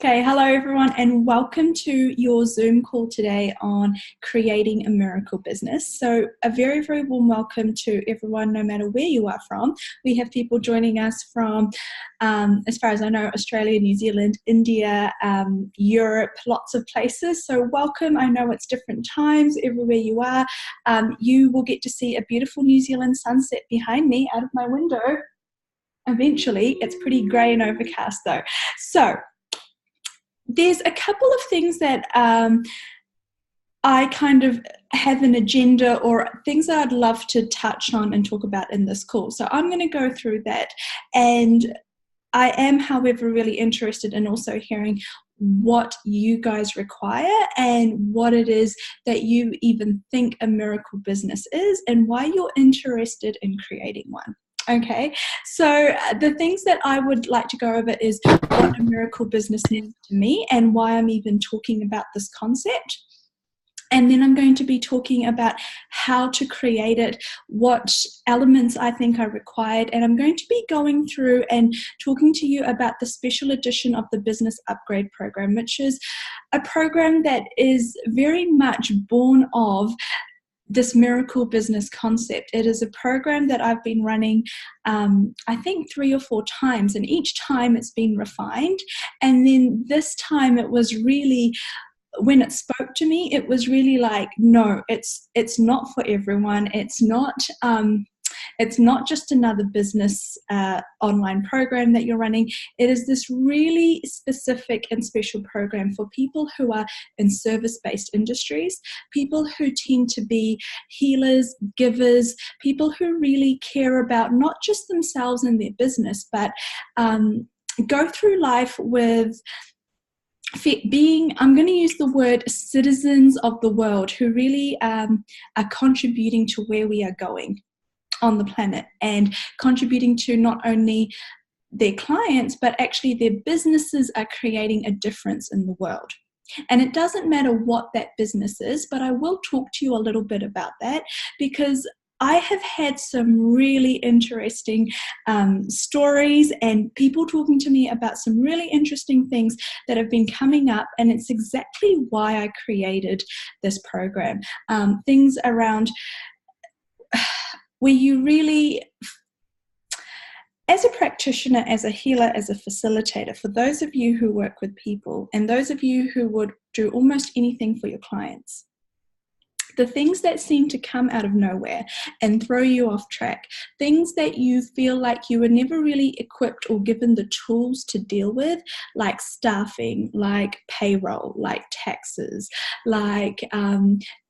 Okay, hello everyone, and welcome to your Zoom call today on creating a miracle business. So, a very, very warm welcome to everyone, no matter where you are from. We have people joining us from, as far as I know, Australia, New Zealand, India, Europe, lots of places. So, welcome. I know it's different times everywhere you are. You will get to see a beautiful New Zealand sunset behind me out of my window. Eventually, it's pretty grey and overcast though. So, there's a couple of things that I kind of have an agenda or things that I'd love to touch on and talk about in this call. So I'm going to go through that. And I am, however, really interested in also hearing what you guys require and what it is that you even think a miracle business is and why you're interested in creating one. Okay, so the things that I would like to go over is what a miracle business means to me and why I'm even talking about this concept. And then I'm going to be talking about how to create it, what elements I think are required, and I'm going to be going through and talking to you about the special edition of the Business Upgrade Program, which is a program that is very much born of this miracle business concept. It is a program that I've been running, I think 3 or 4 times, and each time it's been refined. And then this time it was really, when it spoke to me, it was really like, no, it's not for everyone. It's not just another business online program that you're running. It is this really specific and special program for people who are in service-based industries, people who tend to be healers, givers, people who really care about not just themselves and their business, but go through life with being, I'm going to use the word citizens of the world who really are contributing to where we are going on the planet and contributing to not only their clients, but actually their businesses are creating a difference in the world. And it doesn't matter what that business is, but I will talk to you a little bit about that because I have had some really interesting stories and people talking to me about some really interesting things that have been coming up, and it's exactly why I created this program. Things around where you really, as a practitioner, as a healer, as a facilitator, for those of you who work with people and those of you who would do almost anything for your clients, the things that seem to come out of nowhere and throw you off track, things that you feel like you were never really equipped or given the tools to deal with, like staffing, like payroll, like taxes, like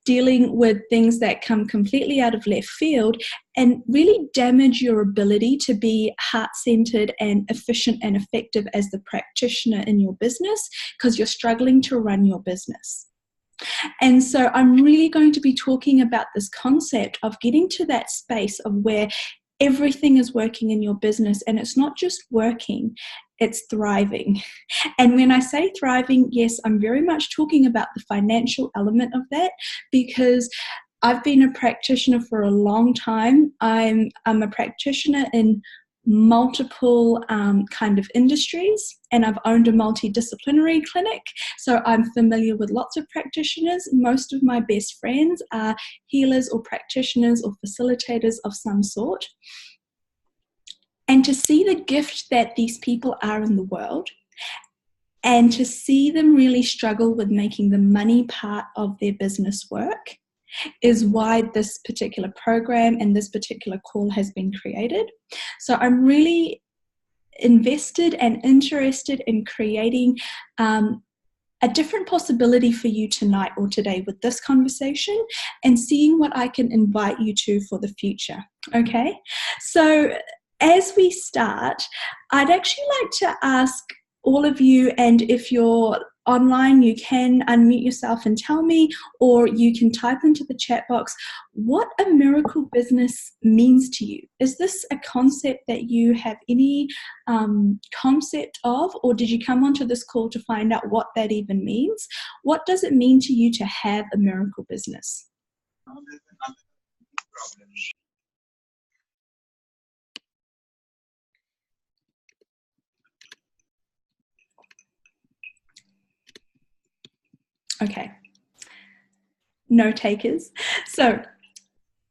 dealing with things that come completely out of left field and really damage your ability to be heart-centered and efficient and effective as the practitioner in your business because you're struggling to run your business. And so I'm really going to be talking about this concept of getting to that space of where everything is working in your business, and it's not just working, it's thriving. And when I say thriving, yes, I'm very much talking about the financial element of that because I've been a practitioner for a long time. I'm a practitioner in multiple kind of industries, and I've owned a multidisciplinary clinic, so I'm familiar with lots of practitioners. Most of my best friends are healers or practitioners or facilitators of some sort. And to see the gift that these people are in the world and to see them really struggle with making the money part of their business work is why this particular program and this particular call has been created. So I'm really invested and interested in creating a different possibility for you tonight or today with this conversation and seeing what I can invite you to for the future. Okay, so as we start, I'd actually like to ask all of you, and if you're online, you can unmute yourself and tell me, or you can type into the chat box what a miracle business means to you. Is this a concept that you have any concept of, or did you come onto this call to find out what that even means? What does it mean to you to have a miracle business? Okay. No takers. So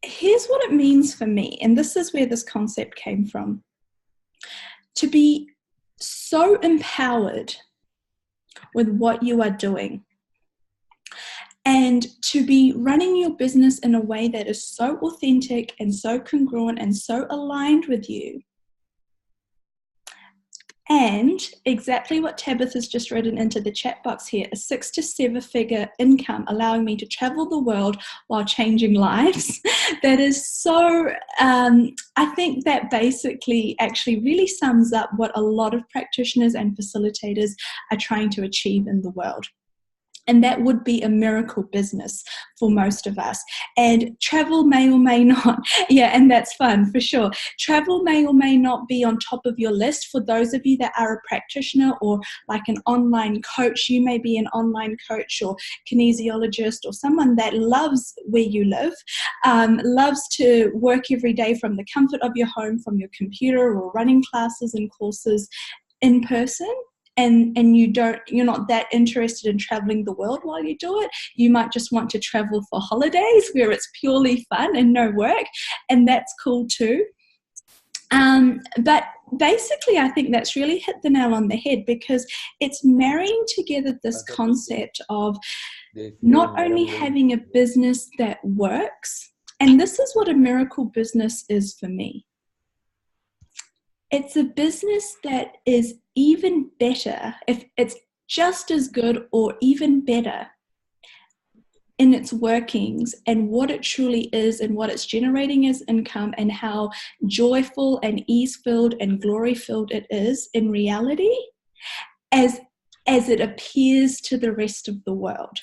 here's what it means for me, and this is where this concept came from. To be so empowered with what you are doing, and to be running your business in a way that is so authentic and so congruent and so aligned with you. And exactly what Tabitha's just written into the chat box here, a 6 to 7 figure income allowing me to travel the world while changing lives. That is so, I think that basically actually really sums up what a lot of practitioners and facilitators are trying to achieve in the world. And that would be a miracle business for most of us. And travel may or may not, yeah, and that's fun for sure. Travel may or may not be on top of your list. For those of you that are a practitioner or like an online coach, you may be an online coach or kinesiologist or someone that loves where you live, loves to work every day from the comfort of your home, from your computer, or running classes and courses in person. And you're not that interested in traveling the world while you do it. You might just want to travel for holidays where it's purely fun and no work, and that's cool too. But basically, I think that's really hit the nail on the head, because it's marrying together this concept of not only having a business that works, and this is what a miracle business is for me. It's a business that is even better, if it's just as good or even better in its workings and what it truly is and what it's generating as income, and how joyful and ease-filled and glory-filled it is in reality as it appears to the rest of the world.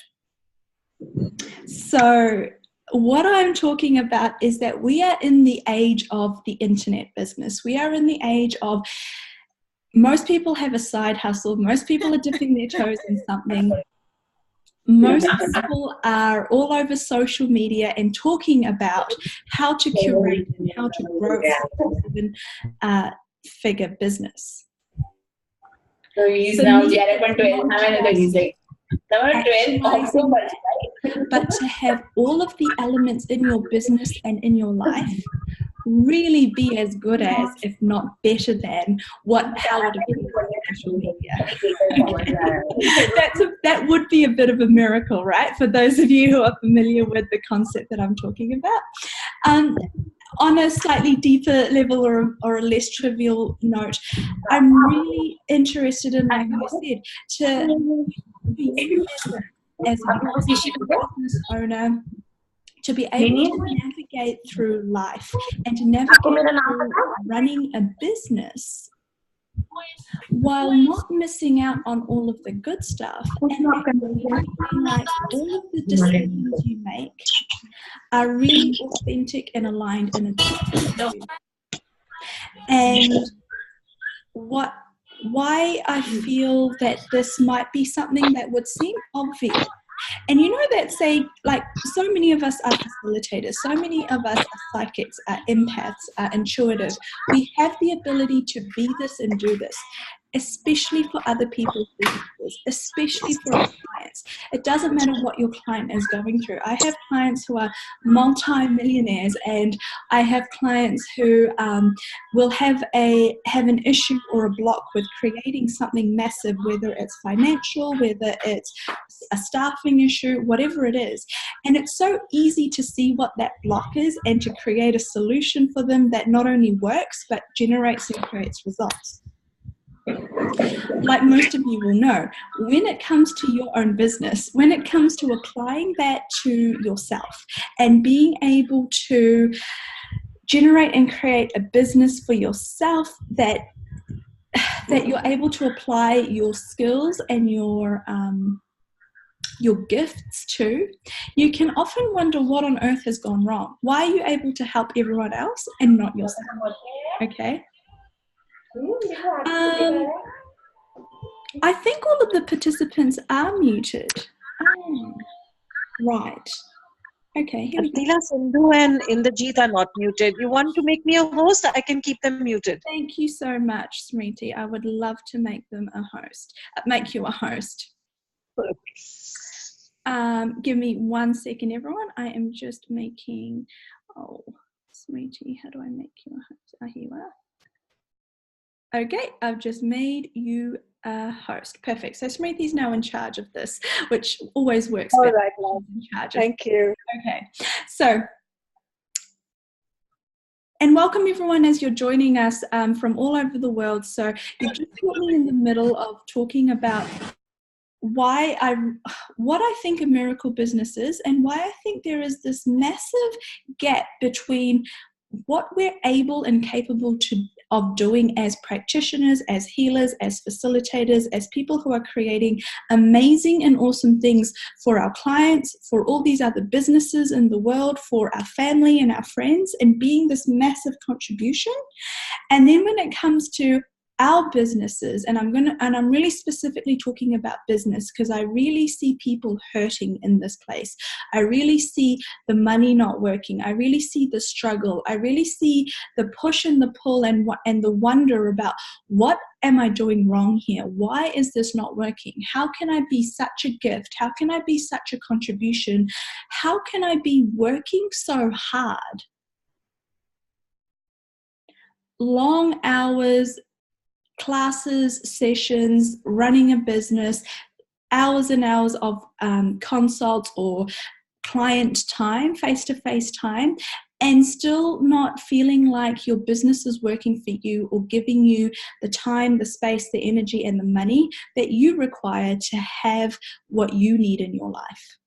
So what I'm talking about is that we are in the age of the internet business. We are in the age of most people have a side hustle. Most people are dipping their toes in something. Most people are all over social media and talking about how to curate and how to grow a figure business. So he's now 12. But to have all of the elements in your business and in your life really be as good as, if not better than, how it appears on social media. That would be a bit of a miracle, right? For those of you who are familiar with the concept that I'm talking about. On a slightly deeper level or a less trivial note, I'm really interested in, like I said, for you as a business owner, to be able to navigate through life and to navigate through running a business while not missing out on all of the good stuff, and actually feeling like all of the decisions you make are really authentic and aligned in a and why I feel that this might be something that would seem obvious. And you know that, say, like, so many of us are facilitators, so many of us are psychics, are empaths, are intuitive. We have the ability to be this and do this, especially for other people's businesses, especially for our clients. It doesn't matter what your client is going through. I have clients who are multi-millionaires, and I have clients who will have an issue or a block with creating something massive, whether it's financial, whether it's a staffing issue, whatever it is. And it's so easy to see what that block is and to create a solution for them that not only works but generates and creates results. Like most of you will know, when it comes to your own business, when it comes to applying that to yourself and being able to generate and create a business for yourself that you're able to apply your skills and your gifts to, you can often wonder what on earth has gone wrong. Why are you able to help everyone else and not yourself? Okay. I think all of the participants are muted. Right. Okay, here we go. Atila, Sindhu and Indrajit are not muted. You want to make me a host? I can keep them muted. Thank you so much, Smriti. I would love to make them a host. Make you a host. Give me 1 second, everyone. I am just making, sweetie, how do I make you a host? Here you are. Okay, I've just made you a host. Perfect. So Smriti's now in charge of this, which always works All better. right, love. Thank you. Okay, so, and welcome everyone as you're joining us from all over the world. So you've just got me in the middle of talking about what I think a miracle business is, and why I think there is this massive gap between what we're able and capable of doing as practitioners, as healers, as facilitators, as people who are creating amazing and awesome things for our clients, for all these other businesses in the world, for our family and our friends, and being this massive contribution. And then when it comes to our businesses, and I'm really specifically talking about business, because I really see people hurting in this place. I really see the money not working. I really see the struggle. I really see the push and the pull and the wonder about, what am I doing wrong here? Why is this not working? How can I be such a gift? How can I be such a contribution? How can I be working so hard? Long hours, classes, sessions, running a business, hours and hours of consults or client time, face-to-face time, and still not feeling like your business is working for you or giving you the time, the space, the energy, and the money that you require to have what you need in your life.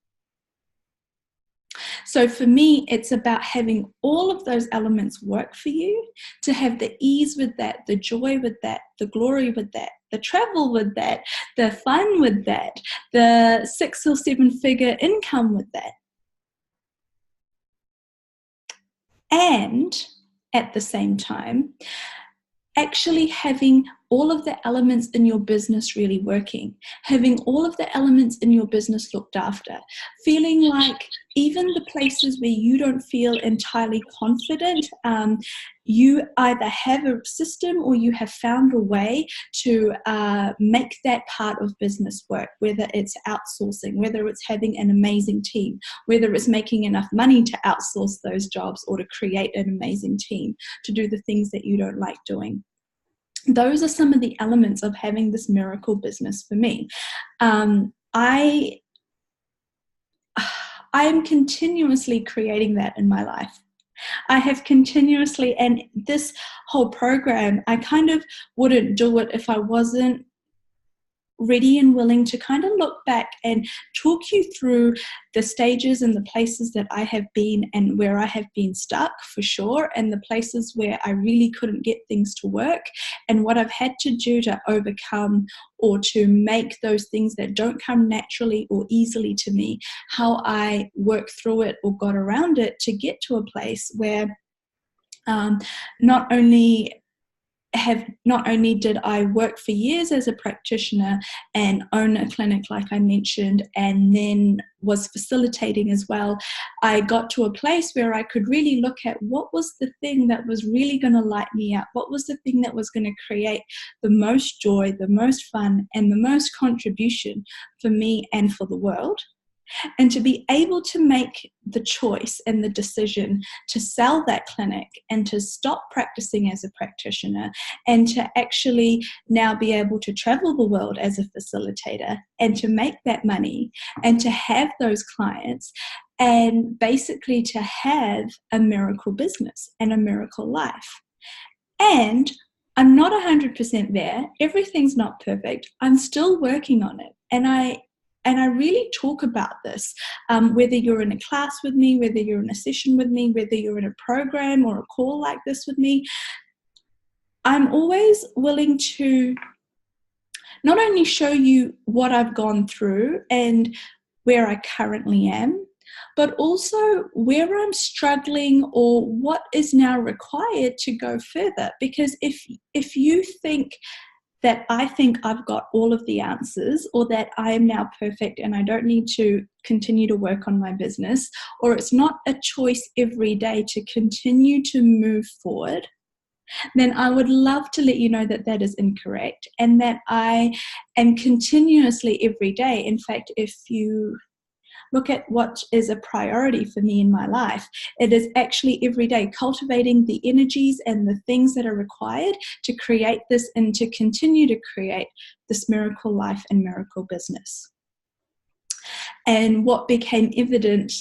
So for me, it's about having all of those elements work for you, to have the ease with that, the joy with that, the glory with that, the travel with that, the fun with that, the 6 or 7 figure income with that. And at the same time, actually having all of the elements in your business really working, having all of the elements in your business looked after, feeling like even the places where you don't feel entirely confident, you either have a system or you have found a way to make that part of business work, whether it's outsourcing, whether it's having an amazing team, whether it's making enough money to outsource those jobs or to create an amazing team to do the things that you don't like doing. Those are some of the elements of having this miracle business for me. I am continuously creating that in my life. I have continuously, and this whole program, I kind of wouldn't do it if I wasn't ready and willing to kind of look back and talk you through the stages and the places that I have been and where I have been stuck for sure, and the places where I really couldn't get things to work, and what I've had to do to overcome or to make those things that don't come naturally or easily to me, how I work through it or got around it to get to a place where not only did I work for years as a practitioner and own a clinic like I mentioned, and then was facilitating as well, I got to a place where I could really look at what was the thing that was really going to light me up, what was the thing that was going to create the most joy, the most fun, and the most contribution for me and for the world. And to be able to make the choice and the decision to sell that clinic and to stop practicing as a practitioner, and to actually now be able to travel the world as a facilitator and to make that money and to have those clients, and basically to have a miracle business and a miracle life. And I'm not 100% there. Everything's not perfect. I'm still working on it. And I really talk about this, whether you're in a class with me, whether you're in a session with me, whether you're in a program or a call like this with me. I'm always willing to not only show you what I've gone through and where I currently am, but also where I'm struggling or what is now required to go further. Because if you think that I think I've got all of the answers, or that I am now perfect and I don't need to continue to work on my business, or it's not a choice every day to continue to move forward, then I would love to let you know that that is incorrect, and that I am continuously every day. In fact, look at what is a priority for me in my life. It is actually every day cultivating the energies and the things that are required to create this and to continue to create this miracle life and miracle business. And what became evident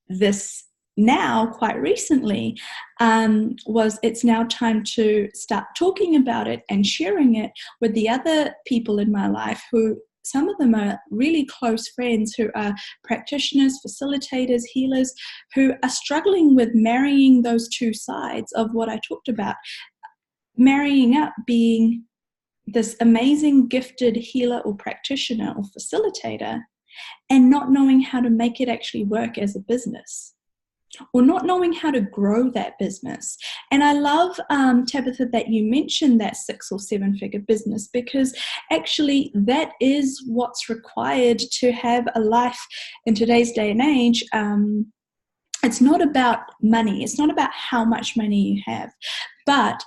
this now quite recently was it's now time to start talking about it and sharing it with the other people in my life who some of them are really close friends who are practitioners, facilitators, healers, who are struggling with marrying those two sides of what I talked about. Marrying up being this amazing gifted healer or practitioner or facilitator and not knowing how to make it actually work as a business, or not knowing how to grow that business. And I love, Tabitha, that you mentioned that 6 or 7 figure business, because actually that is what's required to have a life in today's day and age. It's not about money. It's not about how much money you have, but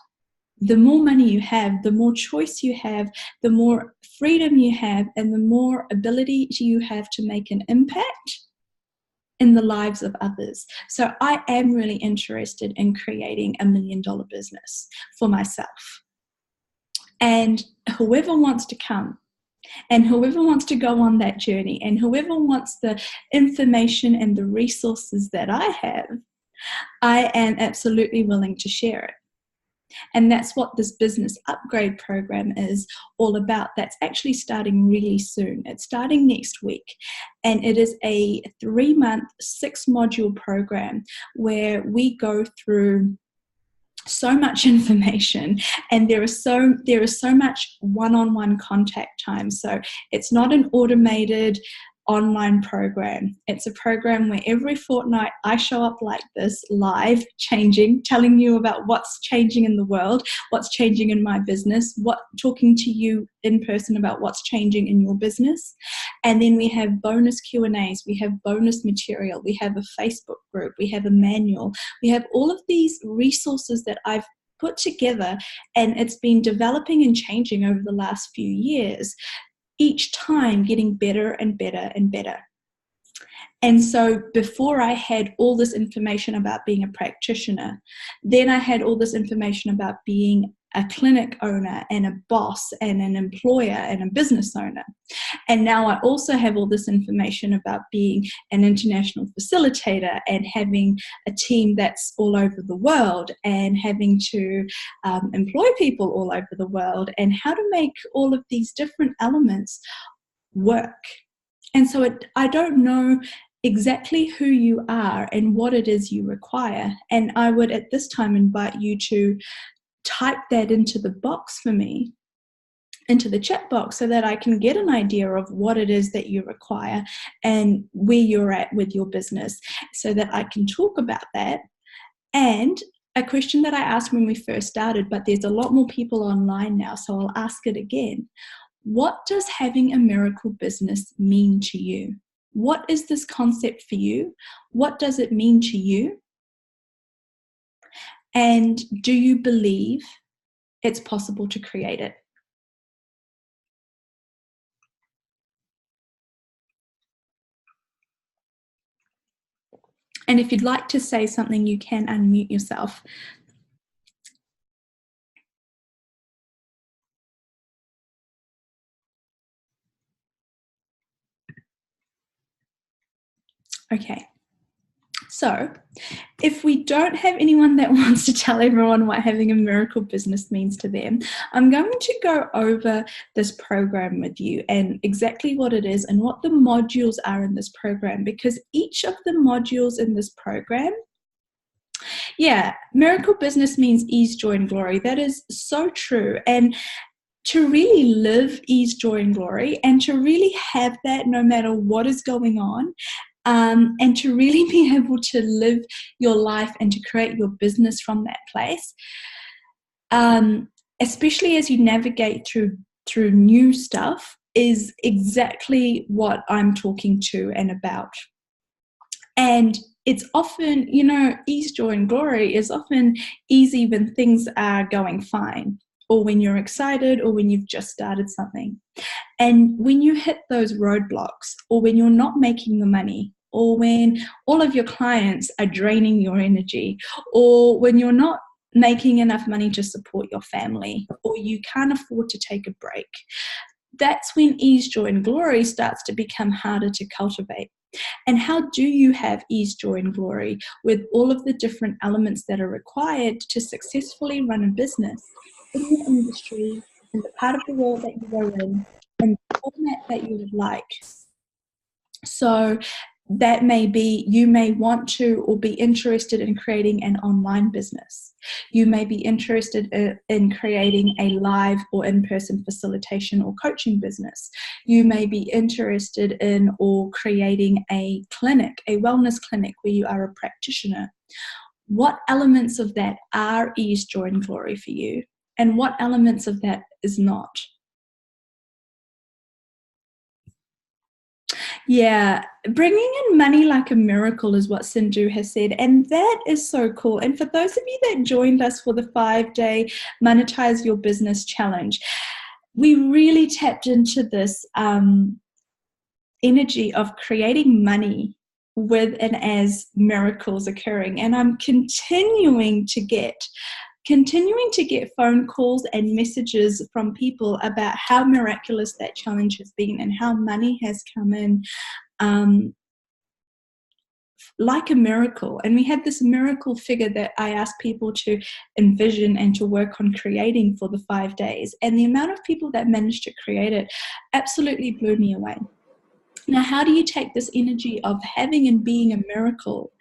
the more money you have, the more choice you have, the more freedom you have, and the more ability you have to make an impact in the lives of others. So I am really interested in creating $1 million business for myself. And whoever wants to come, and whoever wants to go on that journey, and whoever wants the information and the resources that I have, I am absolutely willing to share it. And that's what this business upgrade program is all about. That's actually starting really soon. It's starting next week. And it is a 3-month, 6-module program where we go through so much information, and there is so much one-on-one contact time. So it's not an automated online program. It's a program where every fortnight I show up like this, live, telling you about what's changing in the world, what's changing in my business, talking to you in person about what's changing in your business. And then we have bonus Q&As, we have bonus material, we have a Facebook group, we have a manual, we have all of these resources that I've put together, and it's been developing and changing over the last few years, each time getting better and better and better. And so before I had all this information about being a practitioner, then I had all this information about being a clinic owner and a boss and an employer and a business owner. And now I also have all this information about being an international facilitator and having a team that's all over the world and having to employ people all over the world and how to make all of these different elements work. And so I don't know exactly who you are and what it is you require. And I would at this time invite you to type that into the box for me, into the chat box, so that I can get an idea of what it is that you require and where you're at with your business, so that I can talk about that. And a question that I asked when we first started, but there's a lot more people online now, so I'll ask it again. What does having a miracle business mean to you? What is this concept for you? What does it mean to you? And do you believe it's possible to create it? And if you'd like to say something, you can unmute yourself. Okay. So if we don't have anyone that wants to tell everyone what having a miracle business means to them, I'm going to go over this program with you and exactly what it is and what the modules are in this program, because each of the modules in this program, miracle business means ease, joy, and glory. That is so true. And to really live ease, joy, and glory, and to really have that no matter what is going on, and to really be able to live your life and to create your business from that place, especially as you navigate through new stuff, is exactly what I'm talking to and about. And it's often, ease, joy, and glory is often easy when things are going fine, or when you're excited, or when you've just started something. And when you hit those roadblocks, or when you're not making the money, or when all of your clients are draining your energy, or when you're not making enough money to support your family, or you can't afford to take a break. That's when ease, joy, and glory starts to become harder to cultivate. And how do you have ease, joy, and glory with all of the different elements that are required to successfully run a business in the industry, in the part of the world that you are in, and the format that you would like? So that may be, you may want to or be interested in creating an online business. You may be interested in creating a live or in-person facilitation or coaching business. You may be interested in or creating a clinic, a wellness clinic where you are a practitioner. What elements of that are ease, joy, and glory for you? And what elements of that is not? Yeah, bringing in money like a miracle is what Sindhu has said, and that is so cool. And for those of you that joined us for the 5-day Monetize Your Business Challenge, we really tapped into this energy of creating money with and as miracles occurring. And I'm continuing to get phone calls and messages from people about how miraculous that challenge has been and how money has come in like a miracle. And we had this miracle figure that I asked people to envision and to work on creating for the 5 days. And the amount of people that managed to create it absolutely blew me away. Now, how do you take this energy of having and being a miracle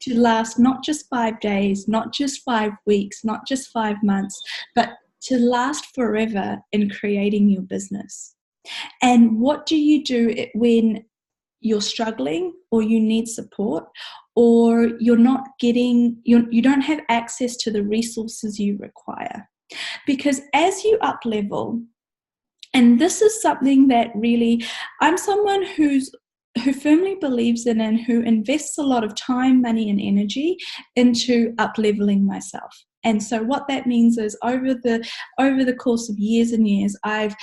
to last not just 5 days, not just 5 weeks, not just 5 months, but to last forever in creating your business? And what do you do when you're struggling, or you need support, or you're not getting, you don't have access to the resources you require? Because as you up level, and this is something that really, I'm someone who firmly believes in and who invests a lot of time, money, and energy into up-leveling myself. And so what that means is over the course of years and years, I've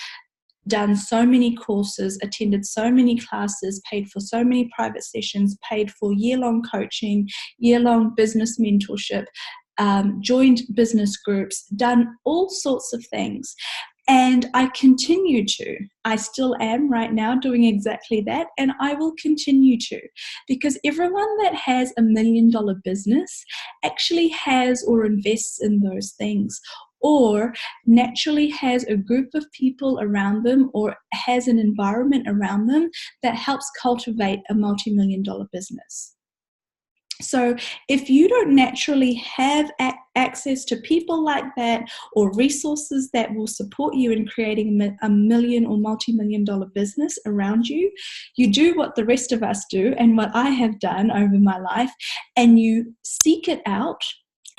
done so many courses, attended so many classes, paid for so many private sessions, paid for year-long coaching, year-long business mentorship, joined business groups, done all sorts of things. And I continue to. I still am right now doing exactly that, and I will continue to, because everyone that has $1 million business actually has or invests in those things, or naturally has a group of people around them, or has an environment around them that helps cultivate a multi-million-dollar business. So if you don't naturally have access to people like that, or resources that will support you in creating a million or multi-million-dollar business around you, you do what the rest of us do and what I have done over my life, and you seek it out,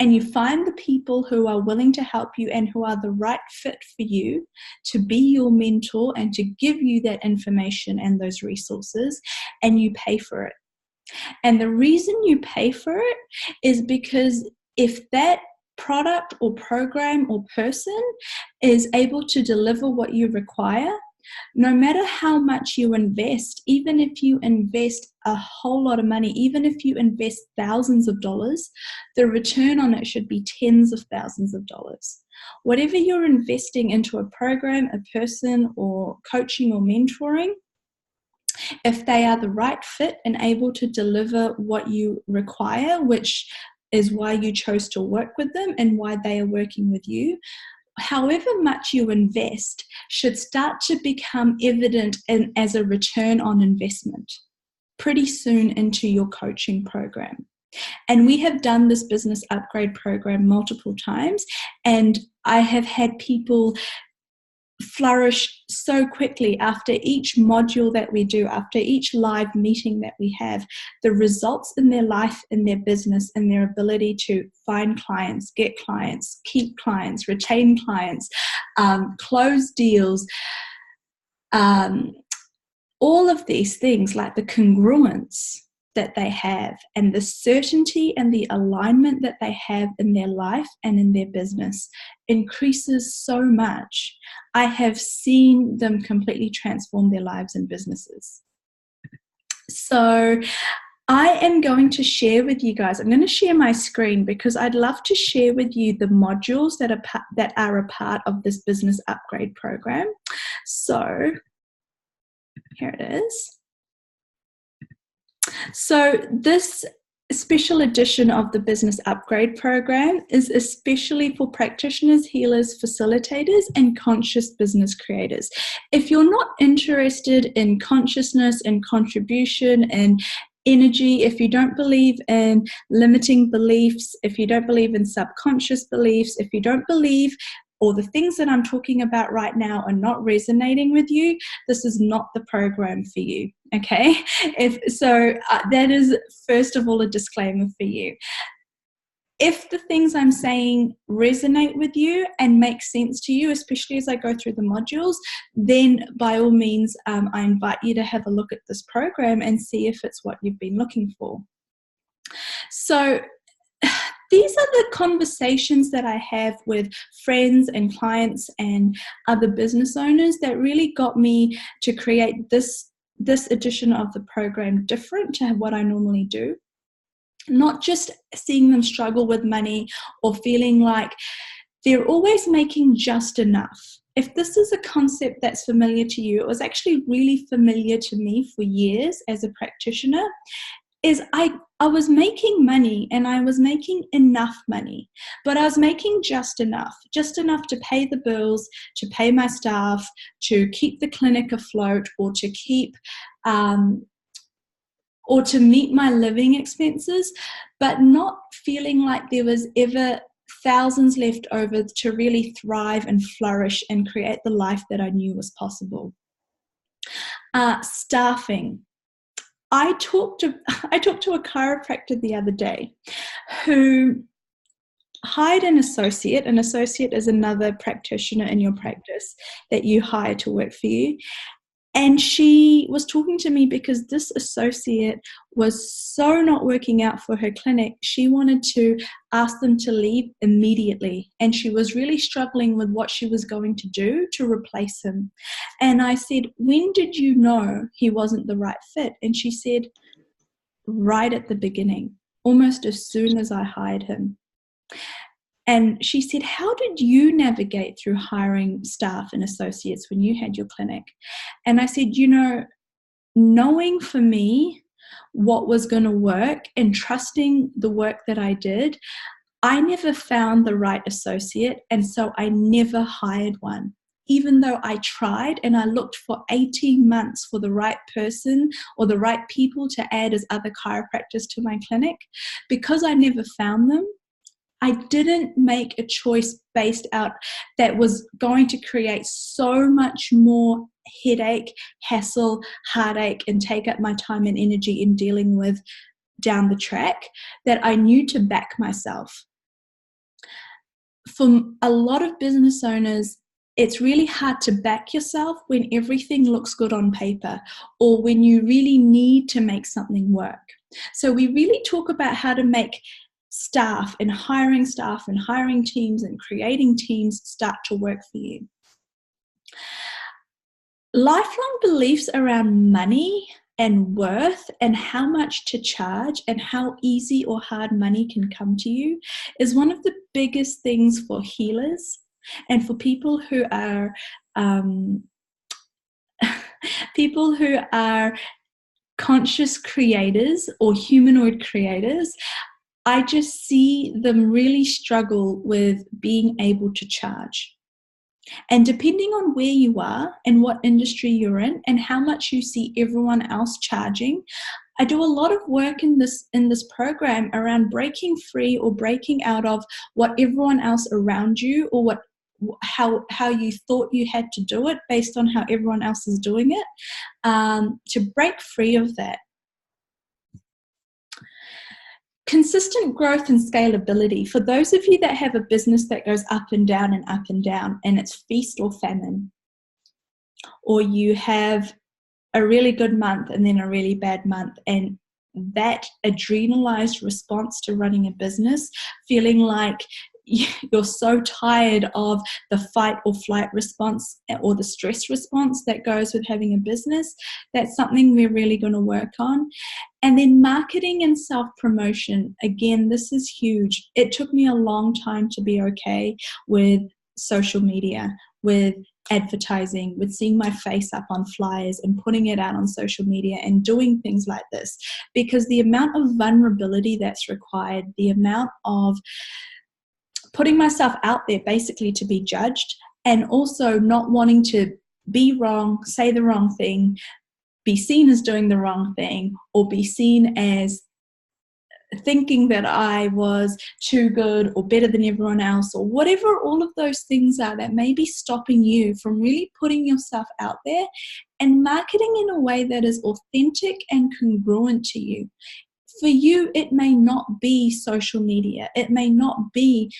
and you find the people who are willing to help you and who are the right fit for you to be your mentor and to give you that information and those resources, and you pay for it. And the reason you pay for it is because if that product or program or person is able to deliver what you require, no matter how much you invest, even if you invest a whole lot of money, even if you invest thousands of dollars, the return on it should be tens of thousands of dollars. Whatever you're investing into a program, a person, or coaching or mentoring, if they are the right fit and able to deliver what you require, which is why you chose to work with them and why they are working with you, however much you invest should start to become evident as a return on investment pretty soon into your coaching program. And we have done this business upgrade program multiple times, and I have had people flourish so quickly after each module that we do, after each live meeting that we have. The results in their life, in their business, and their ability to find clients, get clients, keep clients, retain clients, close deals, all of these things, like the congruence that they have and the certainty and the alignment that they have in their life and in their business, increases so much. I have seen them completely transform their lives and businesses. So I am going to share with you guys, I'm going to share my screen because I'd love to share with you the modules that are a part of this business upgrade program. So here it is. So this special edition of the business upgrade program is especially for practitioners, healers, facilitators, and conscious business creators. If you're not interested in consciousness and contribution and energy, if you don't believe in limiting beliefs, if you don't believe in subconscious beliefs, if you don't believe or the things that I'm talking about right now are not resonating with you, this is not the program for you, okay? That is, first of all, a disclaimer for you. If the things I'm saying resonate with you and make sense to you, especially as I go through the modules, then by all means, I invite you to have a look at this program and see if it's what you've been looking for. So these are the conversations that I have with friends and clients and other business owners that really got me to create this edition of the program different to what I normally do. Not just seeing them struggle with money or feeling like they're always making just enough. If this is a concept that's familiar to you, it was actually really familiar to me for years as a practitioner, is I was making money and I was making enough money, but I was making just enough to pay the bills, to pay my staff, to keep the clinic afloat, or to keep or to meet my living expenses, but not feeling like there was ever thousands left over to really thrive and flourish and create the life that I knew was possible. Staffing. I talked to a chiropractor the other day who hired an associate. An associate is another practitioner in your practice that you hire to work for you. And she was talking to me because this associate was so not working out for her clinic. She wanted to ask them to leave immediately. And she was really struggling with what she was going to do to replace him. And I said, when did you know he wasn't the right fit? And she said, right at the beginning, almost as soon as I hired him. And she said, how did you navigate through hiring staff and associates when you had your clinic? And I said, knowing for me what was going to work and trusting the work that I did, I never found the right associate. And so I never hired one. Even though I tried and I looked for 18 months for the right person or the right people to add as other chiropractors to my clinic, because I never found them, I didn't make a choice based out that was going to create so much more headache, hassle, heartache, and take up my time and energy in dealing with down the track, that I knew to back myself. For a lot of business owners, it's really hard to back yourself when everything looks good on paper or when you really need to make something work. So we really talk about how to make staff and hiring teams and creating teams start to work for you. Lifelong beliefs around money and worth and how much to charge and how easy or hard money can come to you is one of the biggest things for healers and for people who are conscious creators or humanoid creators. I just see them really struggle with being able to charge. And depending on where you are and what industry you're in and how much you see everyone else charging, I do a lot of work in this program around breaking free or breaking out of what everyone else around you or how you thought you had to do it based on how everyone else is doing it, to break free of that. Consistent growth and scalability. For those of you that have a business that goes up and down and it's feast or famine, or you have a really good month and then a really bad month, and that adrenalized response to running a business, feeling like you're so tired of the fight or flight response or the stress response that goes with having a business. That's something we're really going to work on. And then marketing and self-promotion. Again, this is huge. It took me a long time to be okay with social media, with advertising, with seeing my face up on flyers and putting it out on social media and doing things like this, because the amount of vulnerability that's required, the amount of putting myself out there basically to be judged, and also not wanting to be wrong, say the wrong thing, be seen as doing the wrong thing, or be seen as thinking that I was too good or better than everyone else, or whatever all of those things are that may be stopping you from really putting yourself out there and marketing in a way that is authentic and congruent to you. For you, it may not be social media. It may not be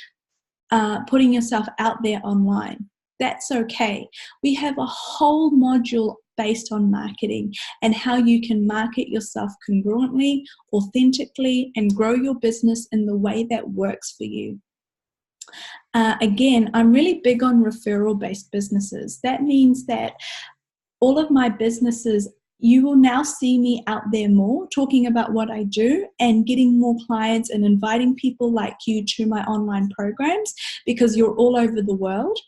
putting yourself out there online. That's okay. We have a whole module based on marketing and how you can market yourself congruently, authentically, and grow your business in the way that works for you. Again, I'm really big on referral-based businesses. That means that all of my businesses, you will now see me out there more talking about what I do and getting more clients and inviting people like you to my online programs because you're all over the world.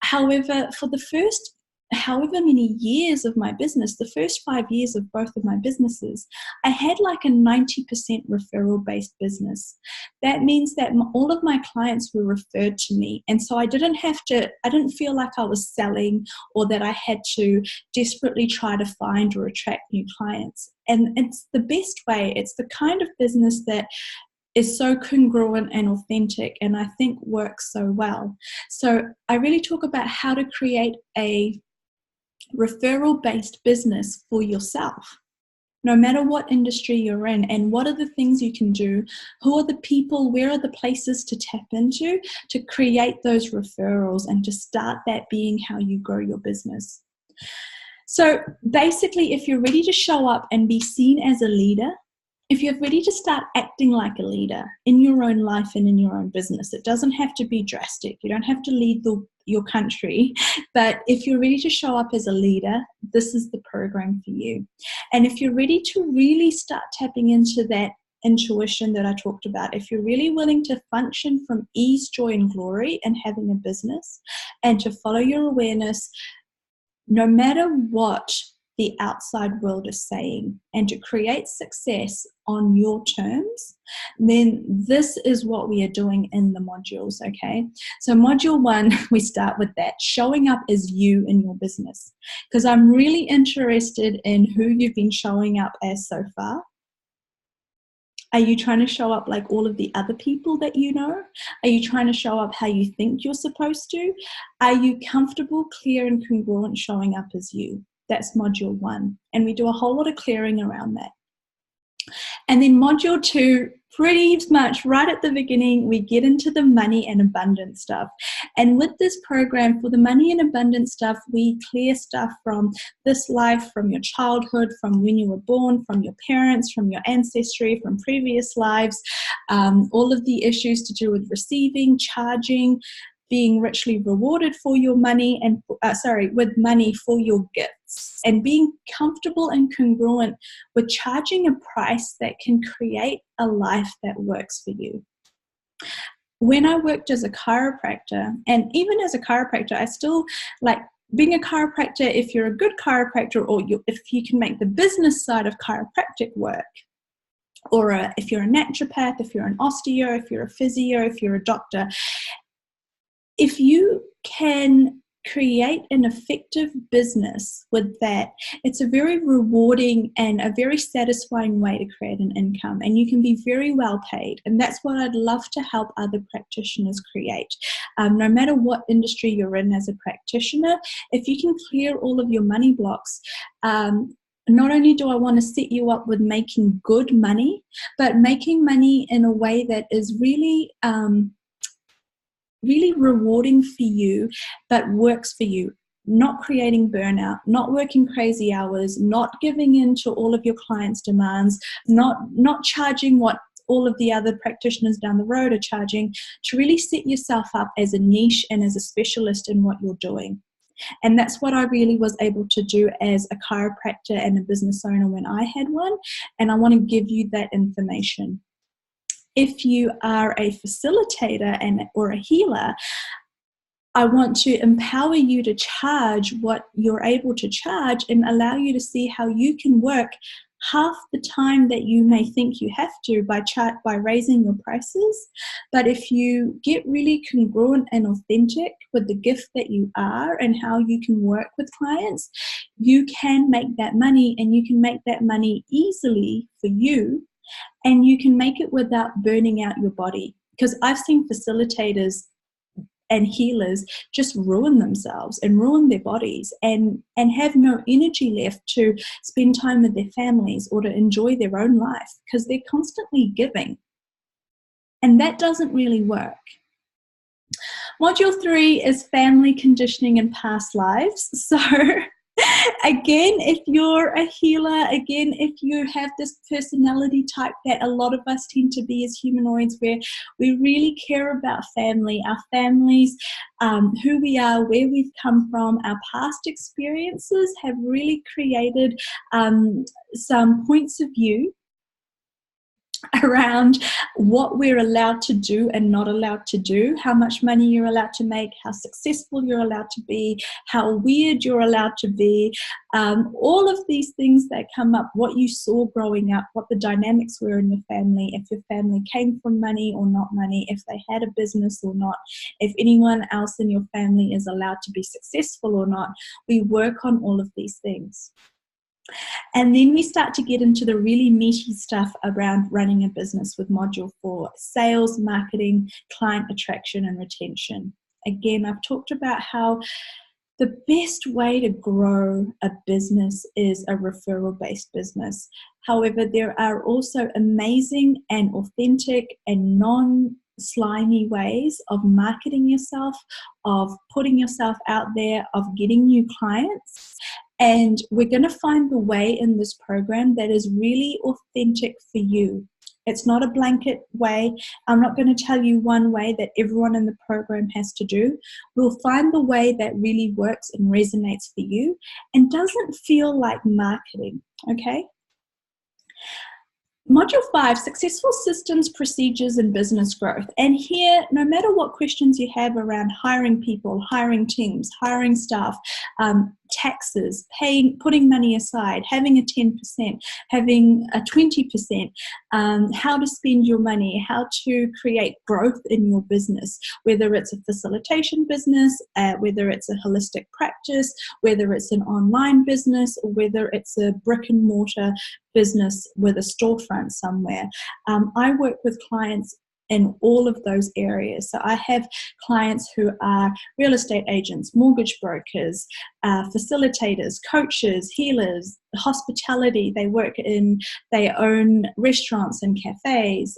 However, for the first however many years of my business, the first 5 years of both of my businesses, I had like a 90% referral-based business. That means that all of my clients were referred to me. And so I didn't feel like I was selling or that I had to desperately try to find or attract new clients. And it's the best way. It's the kind of business that is so congruent and authentic, and I think works so well. So I really talk about how to create a referral-based business for yourself, no matter what industry you're in, and what are the things you can do, who are the people, where are the places to tap into to create those referrals and to start that being how you grow your business. So basically, if you're ready to show up and be seen as a leader, if you're ready to start acting like a leader in your own life and in your own business, it doesn't have to be drastic. You don't have to lead your country. But if you're ready to show up as a leader, this is the program for you. And if you're ready to really start tapping into that intuition that I talked about, if you're really willing to function from ease, joy, and glory and having a business, and to follow your awareness, no matter what the outside world is saying, and to create success on your terms, then this is what we are doing in the modules, okay? So module 1, we start with that, showing up as you in your business, because I'm really interested in who you've been showing up as so far. Are you trying to show up like all of the other people that you know? Are you trying to show up how you think you're supposed to? Are you comfortable, clear, and congruent showing up as you? That's module 1. And we do a whole lot of clearing around that. And then module 2, pretty much right at the beginning, we get into the money and abundance stuff. And with this program, for the money and abundance stuff, we clear stuff from this life, from your childhood, from when you were born, from your parents, from your ancestry, from previous lives, all of the issues to do with receiving, charging, being richly rewarded for your money and with money for your gifts, and being comfortable and congruent with charging a price that can create a life that works for you. When I worked as a chiropractor, and even as a chiropractor, I still like being a chiropractor. If you're a good chiropractor, or if you can make the business side of chiropractic work, or if you're a naturopath, if you're an osteo, if you're a physio, if you're a doctor, if you can create an effective business with that, it's a very rewarding and a very satisfying way to create an income, and you can be very well paid. And that's what I'd love to help other practitioners create. No matter what industry you're in as a practitioner, if you can clear all of your money blocks, not only do I want to set you up with making good money, but making money in a way that is really really rewarding for you, but works for you. Not creating burnout, not working crazy hours, not giving in to all of your clients' demands, not charging what all of the other practitioners down the road are charging, to really set yourself up as a niche and as a specialist in what you're doing. And that's what I really was able to do as a chiropractor and a business owner when I had one. And I want to give you that information. If you are a facilitator or a healer, I want to empower you to charge what you're able to charge and allow you to see how you can work half the time that you may think you have to by raising your prices. But if you get really congruent and authentic with the gift that you are and how you can work with clients, you can make that money, and you can make that money easily for you, and you can make it without burning out your body. Because I've seen facilitators and healers just ruin themselves and ruin their bodies and have no energy left to spend time with their families or to enjoy their own life, because they're constantly giving. And that doesn't really work. Module 3 is family conditioning and past lives. So again, if you're a healer, again, if you have this personality type that a lot of us tend to be as humanoids, where we really care about family, our families, who we are, where we've come from, our past experiences have really created some points of view around what we're allowed to do and not allowed to do, how much money you're allowed to make, how successful you're allowed to be, how weird you're allowed to be, all of these things that come up, what you saw growing up, what the dynamics were in your family, if your family came from money or not money, if they had a business or not, if anyone else in your family is allowed to be successful or not. We work on all of these things. And then we start to get into the really meaty stuff around running a business with Module 4, sales, marketing, client attraction, and retention. Again, I've talked about how the best way to grow a business is a referral-based business. However, there are also amazing and authentic and non-slimy ways of marketing yourself, of putting yourself out there, of getting new clients. And we're going to find the way in this program that is really authentic for you. It's not a blanket way. I'm not going to tell you one way that everyone in the program has to do. We'll find the way that really works and resonates for you and doesn't feel like marketing, okay? Module 5, successful systems, procedures, and business growth. And here, no matter what questions you have around hiring people, hiring teams, hiring staff, taxes, putting money aside, having a 10%, having a 20%, how to spend your money, how to create growth in your business, whether it's a facilitation business, whether it's a holistic practice, whether it's an online business, or whether it's a brick and mortar business with a storefront somewhere. I work with clients in all of those areas. So I have clients who are real estate agents, mortgage brokers, facilitators, coaches, healers, hospitality. They own restaurants and cafes,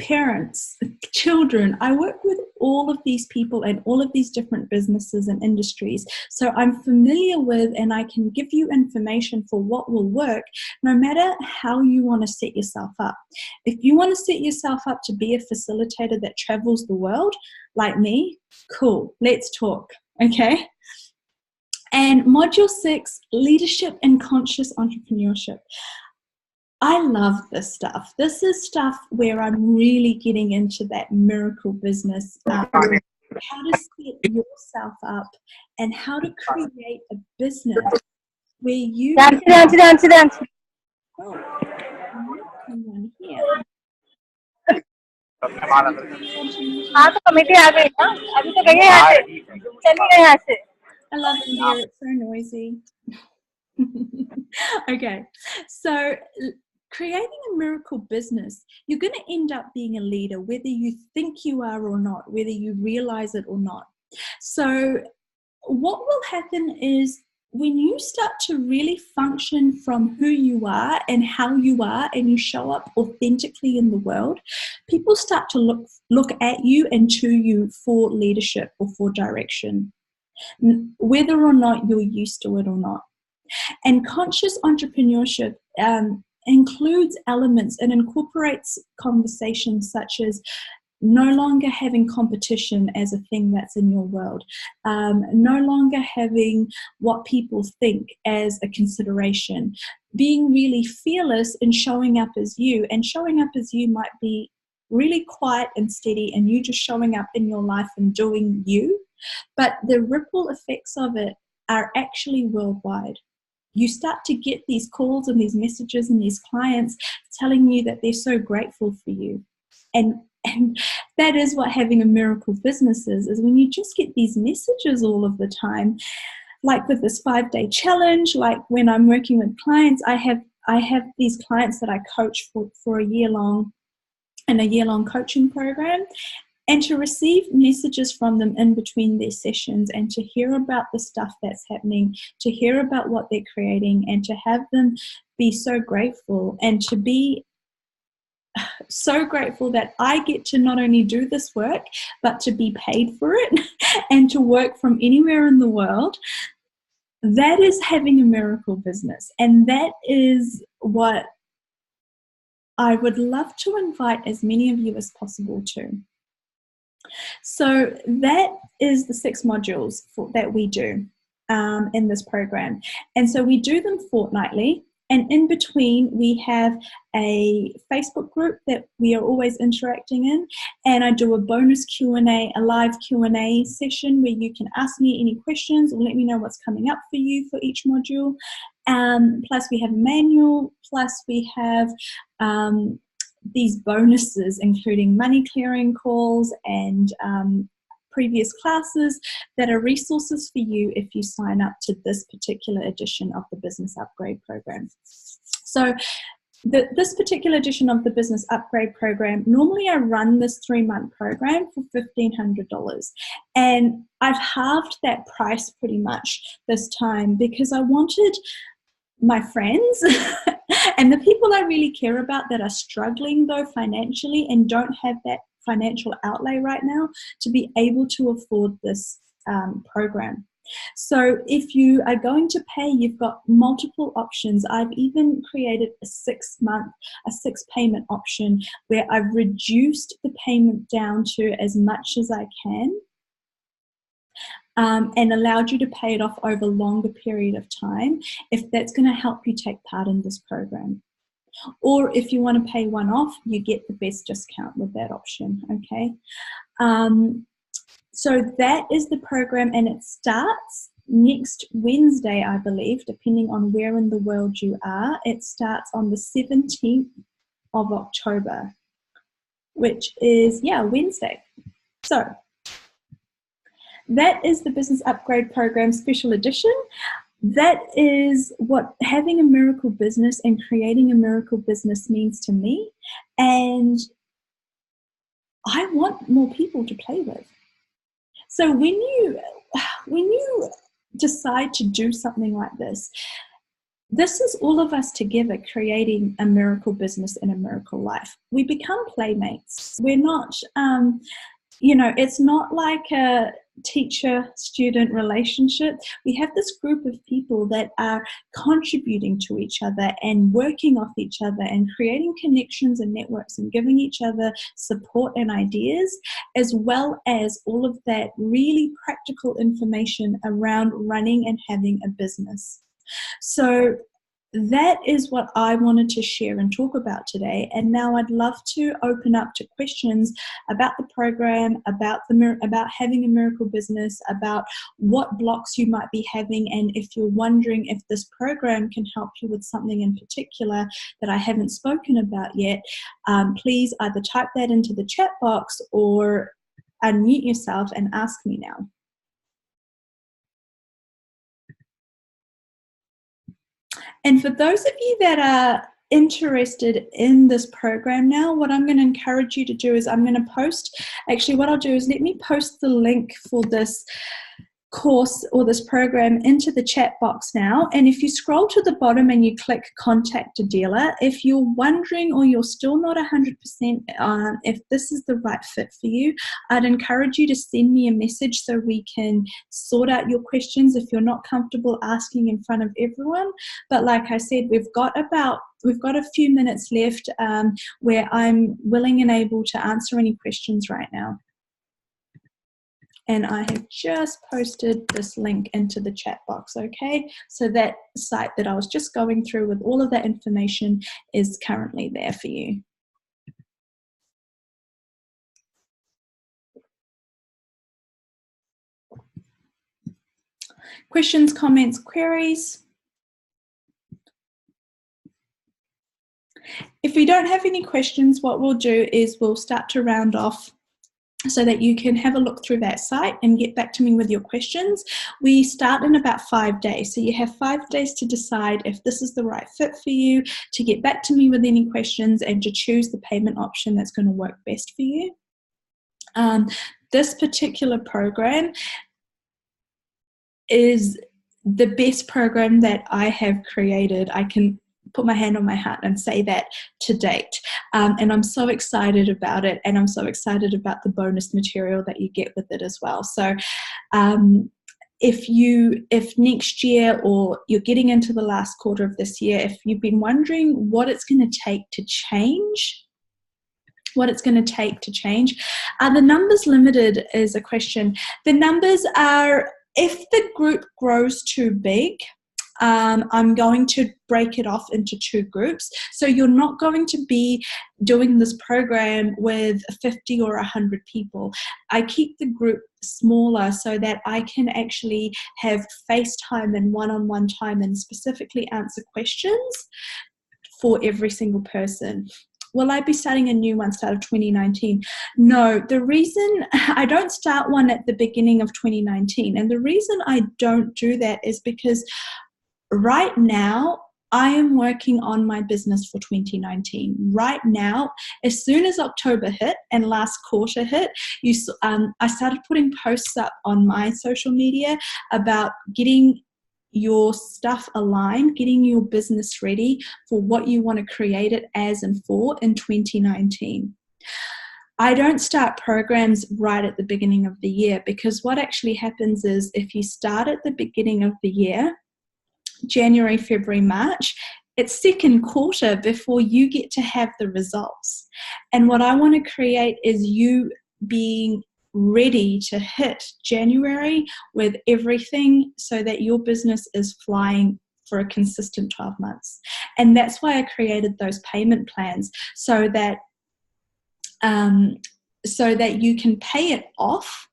parents, children. I work with all of these people and all of these different businesses and industries. So I'm familiar with, and I can give you information for what will work no matter how you want to set yourself up. If you want to set yourself up to be a facilitator that travels the world like me, cool, let's talk, okay? And Module 6, leadership and conscious entrepreneurship. I love this stuff. This is stuff where I'm really getting into that miracle business, how to set yourself up and how to create a business where you... dance. Oh, someone here. हाँ तो committee आ गई ना अभी तो गई है यहाँ से चली गई यहाँ से I love India, it's so noisy. Okay, so creating a miracle business, you're going to end up being a leader, whether you think you are or not, whether you realize it or not. So what will happen is when you start to really function from who you are and how you are, and you show up authentically in the world, people start to look at you and to you for leadership or for direction, whether or not you're used to it or not. And conscious entrepreneurship includes elements and incorporates conversations such as no longer having competition as a thing that's in your world, no longer having what people think as a consideration, being really fearless in showing up as you. And showing up as you might be really quiet and steady and you just showing up in your life and doing you, but the ripple effects of it are actually worldwide. You start to get these calls and these messages and these clients telling you that they're so grateful for you. And that is what having a miracle business is when you just get these messages all of the time. Like with this 5-day challenge, like when I'm working with clients, I have these clients that I coach for a year long in a year-long coaching program, and to receive messages from them in between their sessions and to hear about the stuff that's happening, to hear about what they're creating, and to have them be so grateful and to be so grateful that I get to not only do this work, but to be paid for it and to work from anywhere in the world. That is having a miracle business. And that is what I would love to invite as many of you as possible to. So that is the 6 modules that we do in this program. And so we do them fortnightly. And in between, we have a Facebook group that we are always interacting in. And I do a bonus Q&A, a live Q&A session where you can ask me any questions or let me know what's coming up for you for each module. Plus we have a manual, plus we have these bonuses, including money clearing calls and previous classes that are resources for you if you sign up to this particular edition of the Business Upgrade Program. So this particular edition of the Business Upgrade Program, normally I run this 3-month program for $1,500. And I've halved that price pretty much this time because I wanted my friends and the people I really care about that are struggling though financially and don't have that financial outlay right now to be able to afford this program. So if you are going to pay, you've got multiple options. I've even created a 6 payment option where I've reduced the payment down to as much as I can. And allowed you to pay it off over a longer period of time if that's going to help you take part in this program. Or if you want to pay one off, you get the best discount with that option, okay? So that is the program, and it starts next Wednesday, I believe, depending on where in the world you are. It starts on the 17th of October, which is, Wednesday. So that is the Business Upgrade Program Special Edition. That is what having a miracle business and creating a miracle business means to me. And I want more people to play with. So when you decide to do something like this is all of us together creating a miracle business and a miracle life. We become playmates. We're not, it's not like a teacher-student relationship. We have this group of people that are contributing to each other and working off each other and creating connections and networks and giving each other support and ideas, as well as all of that really practical information around running and having a business. So that is what I wanted to share and talk about today. And now I'd love to open up to questions about the program, about having a miracle business, about what blocks you might be having, and if you're wondering if this program can help you with something in particular that I haven't spoken about yet, please either type that into the chat box or unmute yourself and ask me now. And for those of you that are interested in this program now, what I'm going to encourage you to do is I'm going to post, actually what I'll do is let me post the link for this course or this program into the chat box now, and if you scroll to the bottom and you click contact a dealer, if you're wondering or you're still not 100% if this is the right fit for you, I'd encourage you to send me a message so we can sort out your questions if you're not comfortable asking in front of everyone. But like I said, we've got a few minutes left where I'm willing and able to answer any questions right now. And I have just posted this link into the chat box, okay? So that site that I was just going through with all of that information is currently there for you. Questions, comments, queries? If we don't have any questions, what we'll do is we'll start to round off so that you can have a look through that site and get back to me with your questions. We start in about 5 days. So you have 5 days to decide if this is the right fit for you, to get back to me with any questions and to choose the payment option that's going to work best for you. This particular program is the best program that I have created. I can put my hand on my heart and say that to date. And I'm so excited about it, and I'm so excited about the bonus material that you get with it as well. So if next year, or you're getting into the last quarter of this year, if you've been wondering what it's going to take to change, the numbers limited is a question. The numbers are, if the group grows too big, I'm going to break it off into 2 groups. So you're not going to be doing this program with 50 or 100 people. I keep the group smaller so that I can actually have FaceTime and one-on-one time and specifically answer questions for every single person. Will I be starting a new one start of 2019? No, the reason I don't start one at the beginning of 2019, and the reason I don't do that is because right now, I am working on my business for 2019. Right now, as soon as October hit and last quarter hit, I started putting posts up on my social media about getting your stuff aligned, getting your business ready for what you want to create it as and for in 2019. I don't start programs right at the beginning of the year, because what actually happens is if you start at the beginning of the year, January, February, March, it's second quarter before you get to have the results. And what I want to create is you being ready to hit January with everything so that your business is flying for a consistent 12 months. And that's why I created those payment plans, so that you can pay it off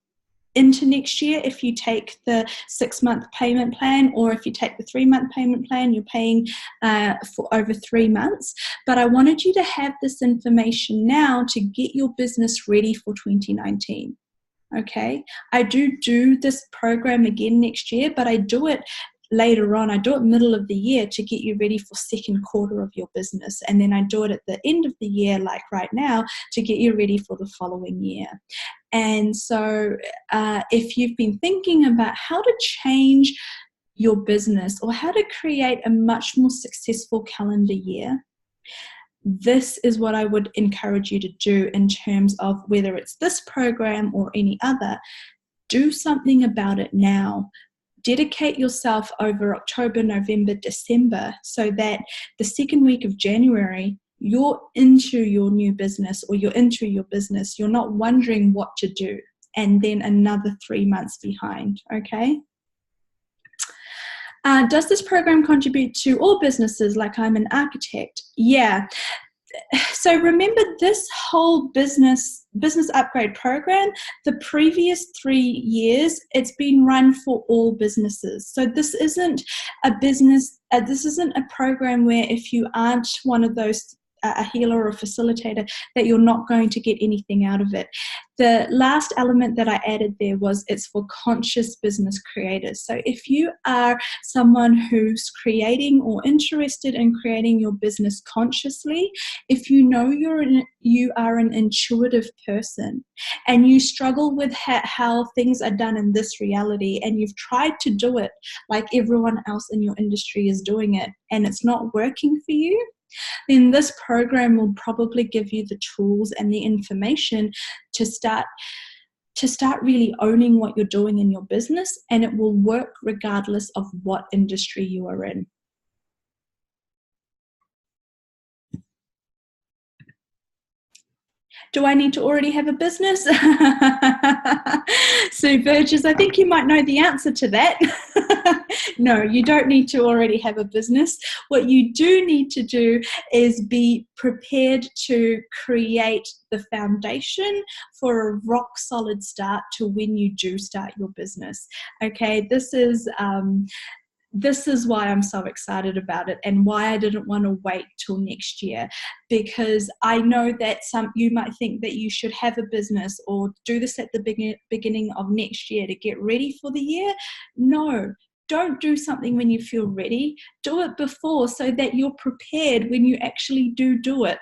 into next year. If you take the 6-month payment plan, or if you take the 3-month payment plan, you're paying for over 3 months. But I wanted you to have this information now to get your business ready for 2019. Okay, I do this program again next year, but I do it later on. I do it middle of the year to get you ready for second quarter of your business. And then I do it at the end of the year, like right now, to get you ready for the following year. And so if you've been thinking about how to change your business or how to create a much more successful calendar year, this is what I would encourage you to do in terms of whether it's this program or any other. Do something about it now. Dedicate yourself over October, November, December, so that the second week of January, you're into your new business, or you're into your business. You're not wondering what to do and then another 3 months behind, okay? Does this program contribute to all businesses like I'm an architect? Yeah. So remember, this whole business upgrade program, the previous 3 years, it's been run for all businesses. So this isn't a program where if you aren't one of those a healer or a facilitator, that you're not going to get anything out of it. The last element that I added there was it's for conscious business creators. So if you are someone who's creating or interested in creating your business consciously, if you know you are an intuitive person and you struggle with how things are done in this reality, and you've tried to do it like everyone else in your industry is doing it and it's not working for you, then this program will probably give you the tools and the information to start really owning what you're doing in your business, and it will work regardless of what industry you are in. Do I need to already have a business? So Burgess, I think you might know the answer to that. No, you don't need to already have a business. What you do need to do is be prepared to create the foundation for a rock solid start to when you do start your business. Okay, this is why I'm so excited about it, and why I didn't want to wait till next year, because I know that you might think that you should have a business or do this at the beginning of next year to get ready for the year. No, don't do something when you feel ready. Do it before, so that you're prepared when you actually do it.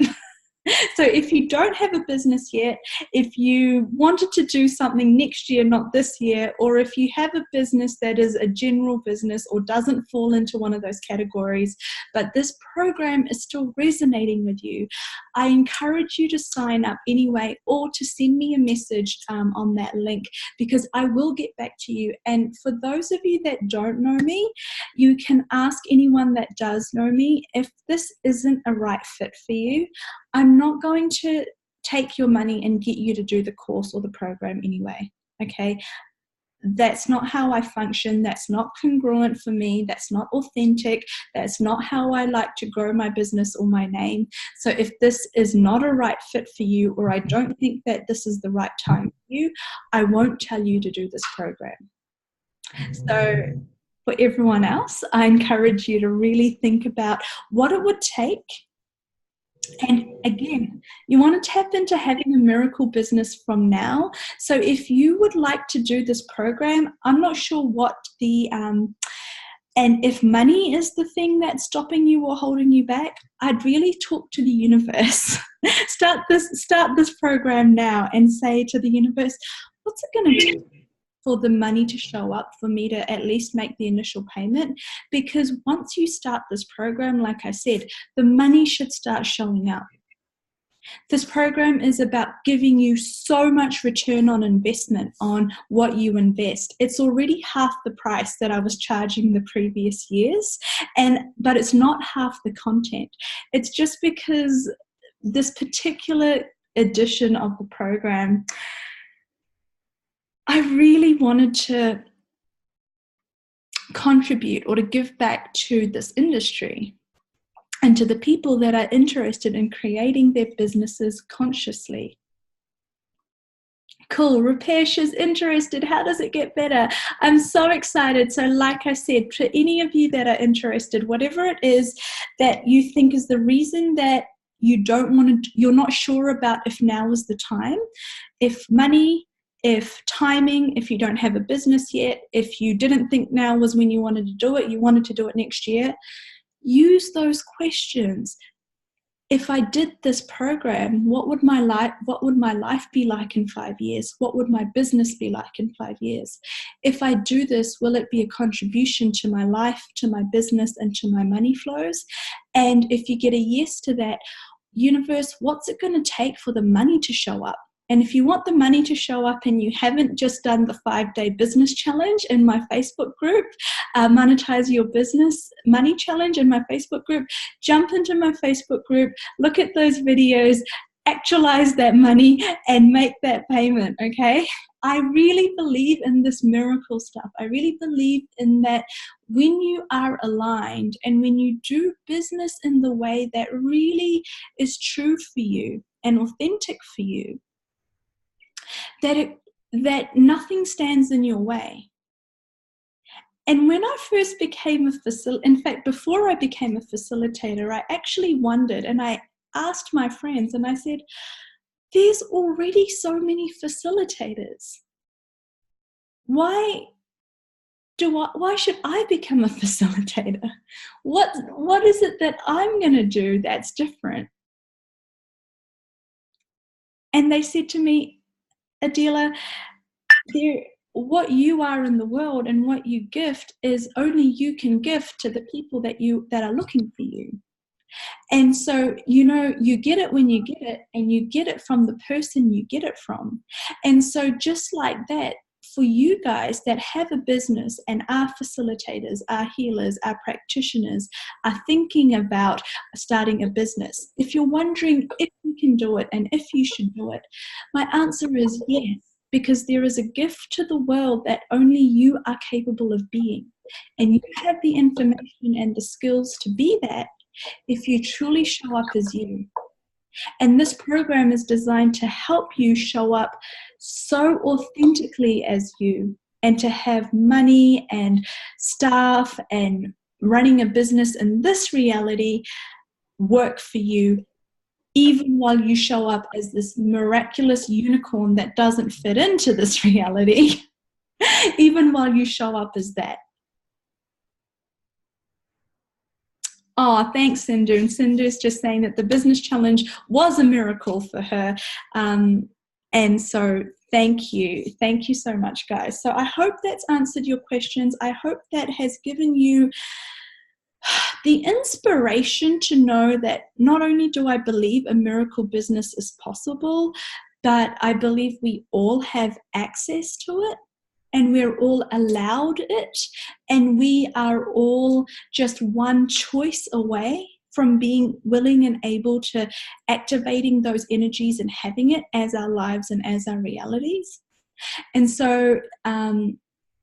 So if you don't have a business yet, if you wanted to do something next year, not this year, or if you have a business that is a general business or doesn't fall into one of those categories, but this program is still resonating with you, I encourage you to sign up anyway, or to send me a message on that link, because I will get back to you. And for those of you that don't know me, you can ask anyone that does know me. If this isn't a right fit for you, I'm not going to take your money and get you to do the course or the program anyway, okay? That's not how I function. That's not congruent for me. That's not authentic. That's not how I like to grow my business or my name. So if this is not a right fit for you, or I don't think that this is the right time for you, I won't tell you to do this program. So for everyone else, I encourage you to really think about what it would take. And again, you want to tap into having a miracle business from now. So if you would like to do this program, I'm not sure what and if money is the thing that's stopping you or holding you back, I'd really talk to the universe. Start this program now and say to the universe, what's it going to take for the money to show up for me to at least make the initial payment? Because once you start this program, like I said, the money should start showing up. This program is about giving you so much return on investment on what you invest. It's already half the price that I was charging the previous years, but it's not half the content. It's just because this particular edition of the program, I really wanted to contribute or to give back to this industry and to the people that are interested in creating their businesses consciously. Cool, Rupesh is interested. How does it get better? I'm so excited. So like I said, to any of you that are interested, whatever it is that you think is the reason that you're not sure about if now is the time, if money, if timing, if you don't have a business yet, if you didn't think now was when you wanted to do it, you wanted to do it next year, use those questions. If I did this program, what would my life be like in 5 years? What would my business be like in 5 years? If I do this, will it be a contribution to my life, to my business, and to my money flows? And if you get a yes to that, universe, what's it going to take for the money to show up? And if you want the money to show up and you haven't just done the 5-day business challenge in my Facebook group, Monetize Your Business Money Challenge in my Facebook group, jump into my Facebook group, look at those videos, actualize that money and make that payment, okay? I really believe in this miracle stuff. I really believe in that when you are aligned and when you do business in the way that really is true for you and authentic for you, that nothing stands in your way. And when I first became in fact, before I became a facilitator, I actually wondered, and I asked my friends and I said, there's already so many facilitators. Why should I become a facilitator? What is it that I'm going to do that's different? And they said to me, Adela, what you are in the world and what you gift is only you can gift to the people that are looking for you. And so, you get it when you get it, and you get it from the person you get it from. And so just like that, for you guys that have a business and are facilitators, are healers, are practitioners, are thinking about starting a business, if you're wondering if you can do it and if you should do it, my answer is yes, because there is a gift to the world that only you are capable of being. And you have the information and the skills to be that if you truly show up as you. And this program is designed to help you show up so authentically as you, and to have money and staff and running a business in this reality work for you, even while you show up as this miraculous unicorn that doesn't fit into this reality, even while you show up as that. Oh, thanks, Sindhu. And Sindhu's just saying that the business challenge was a miracle for her. And so thank you. Thank you so much, guys. So I hope that's answered your questions. I hope that has given you the inspiration to know that not only do I believe a miracle business is possible, but I believe we all have access to it. And we're all allowed it, and we are all just one choice away from being willing and able to activating those energies and having it as our lives and as our realities. And so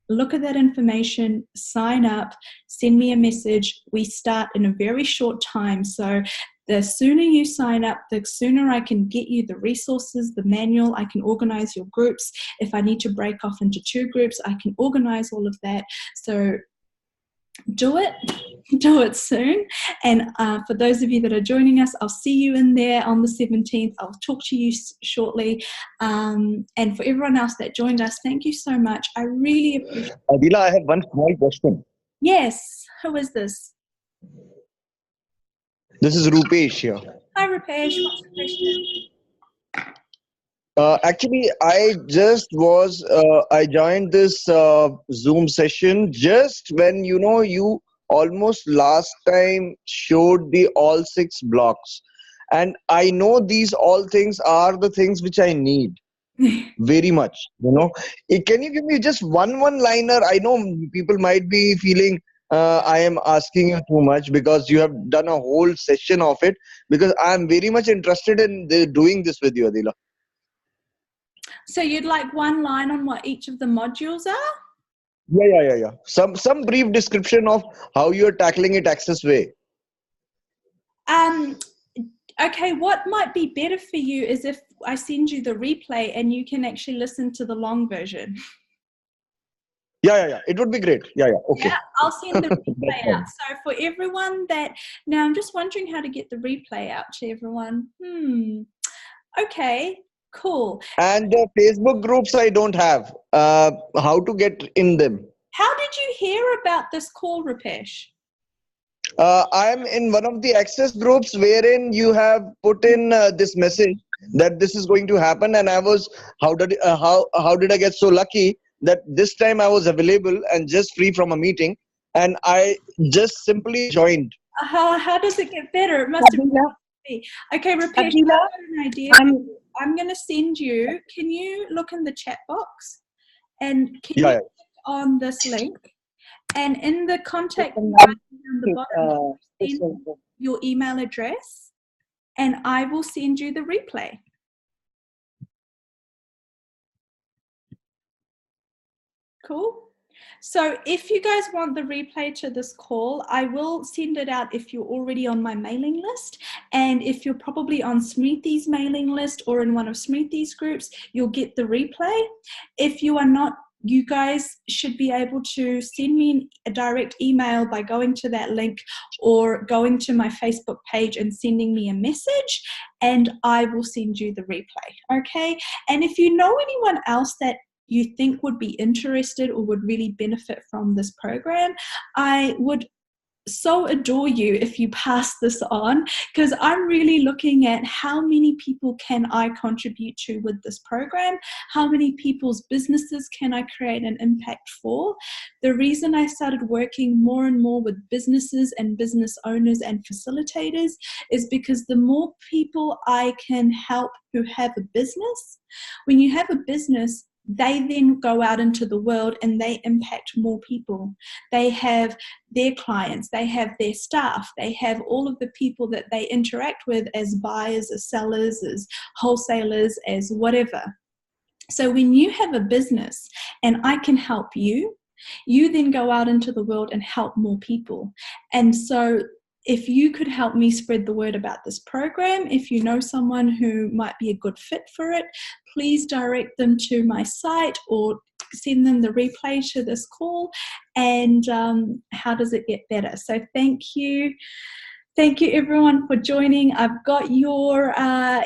look at that information, sign up, send me a message. We start in a very short time. So the sooner you sign up, the sooner I can get you the resources, the manual, I can organize your groups. If I need to break off into 2 groups, I can organize all of that. So do it soon. And for those of you that are joining us, I'll see you in there on the 17th. I'll talk to you shortly. And for everyone else that joined us, thank you so much. I really appreciate it. Adela, I have one small question. Yes. Who is this? This is Rupesh here. Hi, Rupesh. What's the question? Actually, I joined this Zoom session just when, you almost last time showed the all 6 blocks. And I know these all things are the things which I need very much, Can you give me just one-liner? I know people might be feeling I am asking you too much because you have done a whole session of it, because I am very much interested in doing this with you, Adela. So you'd like one line on what each of the modules are? Yeah. Some brief description of how you're tackling it Access Way. Okay, what might be better for you is if I send you the replay and you can actually listen to the long version. Yeah. It would be great. Yeah. Okay. Yeah, I'll send the replay out. So for everyone now I'm just wondering how to get the replay out to everyone. Okay, cool. And Facebook groups I don't have. How to get in them? How did you hear about this call, Rupesh? I am in one of the access groups wherein you have put in this message that this is going to happen, and I was how did I get so lucky that this time I was available and just free from a meeting, and I just simply joined. How does it get better? It must have been. Okay, Rupesh, I got an idea. I'm going to send you. Can you look in the chat box and can you click on this link? And in the contact on the bottom, send your email address, and I will send you the replay. Cool. So if you guys want the replay to this call, I will send it out if you're already on my mailing list. And if you're probably on Smriti's mailing list or in one of Smriti's groups, you'll get the replay. If you are not you guys should be able to send me a direct email by going to that link or going to my Facebook page and sending me a message, and I will send you the replay, okay? And if you know anyone else that you think would be interested or would really benefit from this program, I would so adore you if you pass this on, because I'm really looking at how many people can I contribute to with this program, how many people's businesses can I create an impact for. The reason I started working more and more with businesses and business owners and facilitators is because the more people I can help who have a business, when you have a business, they then go out into the world and they impact more people. They have their clients, they have their staff, they have all of the people that they interact with as buyers, as sellers, as wholesalers, as whatever. So when you have a business and I can help you, you then go out into the world and help more people. And so if you could help me spread the word about this program, if you know someone who might be a good fit for it, please direct them to my site or send them the replay to this call. And how does it get better? So thank you. Thank you everyone for joining. I've got your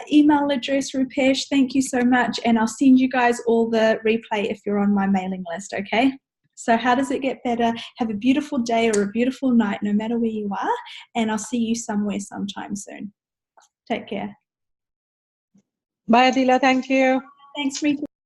email address, Rupesh. Thank you so much. And I'll send you guys all the replay if you're on my mailing list, okay? So how does it get better? Have a beautiful day or a beautiful night, no matter where you are. And I'll see you somewhere sometime soon. Take care. Bye, Adila. Thank you. Thanks, Rita.